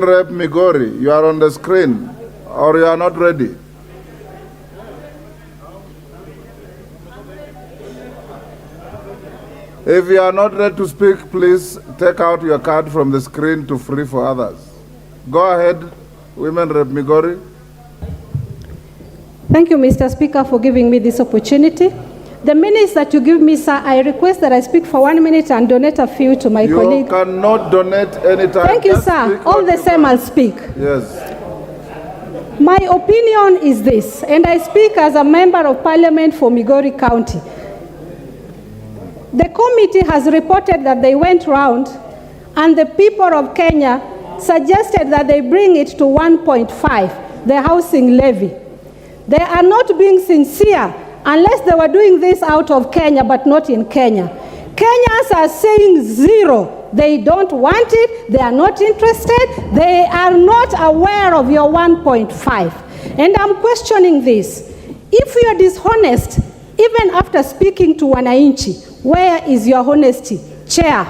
Rep Migori, you are on the screen, or you are not ready. If you are not ready to speak, please take out your card from the screen to free for others. Go ahead, Women Rep Migori. Thank you, Mr. Speaker, for giving me this opportunity. The minutes that you give me, sir, I request that I speak for 1 minute and donate a few to my colleague. You cannot donate anytime. Thank you, sir. All the same, I'll speak. Yes. My opinion is this, and I speak as a member of parliament for Migori County. The committee has reported that they went round and the people of Kenya suggested that they bring it to 1.5, the housing levy. They are not being sincere unless they were doing this out of Kenya, but not in Kenya. Kenyans are saying zero. They don't want it. They are not interested. They are not aware of your 1.5. And I'm questioning this. If you are dishonest, even after speaking to Wananchi, where is your honesty? Chair,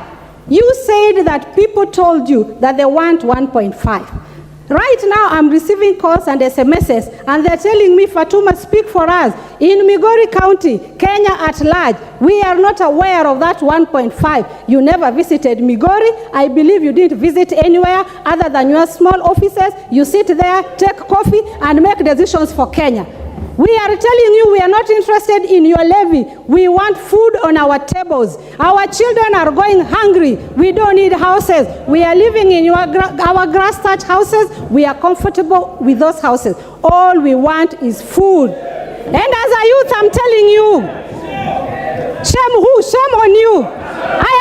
you said that people told you that they want 1.5. Right now, I'm receiving calls and SMSs, and they're telling me, Fatuma, speak for us. In Migori County, Kenya at large, we are not aware of that 1.5. You never visited Migori. I believe you didn't visit anywhere other than your small offices. You sit there, take coffee, and make decisions for Kenya. We are telling you we are not interested in your levy. We want food on our tables. Our children are going hungry. We don't need houses. We are living in our grass thatch houses. We are comfortable with those houses. All we want is food. And as a youth, I'm telling you, shame who? Shame on you. I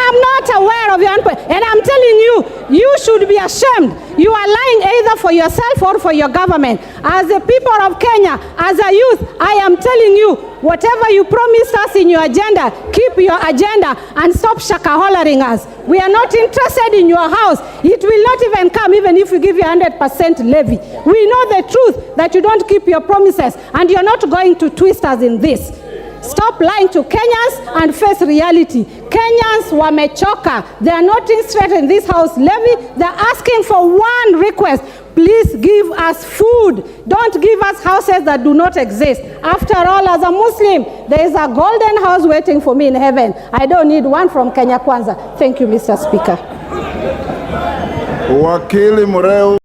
am not aware of your input. And I'm telling you, you should be ashamed. You are lying either for yourself or for your government. As the people of Kenya, as a youth, I am telling you, whatever you promised us in your agenda, keep your agenda and stop shakaholaing us. We are not interested in your house. It will not even come even if we give you 100% levy. We know the truth that you don't keep your promises, and you're not going to twist us in this. Stop lying to Kenyans and face reality. Kenyans wamechoka. They are not interested in this house levy. They're asking for one request. Please give us food. Don't give us houses that do not exist. After all, as a Muslim, there is a golden house waiting for me in heaven. I don't need one from Kenya Kwanza. Thank you, Mr. Speaker. Wakili Mureu.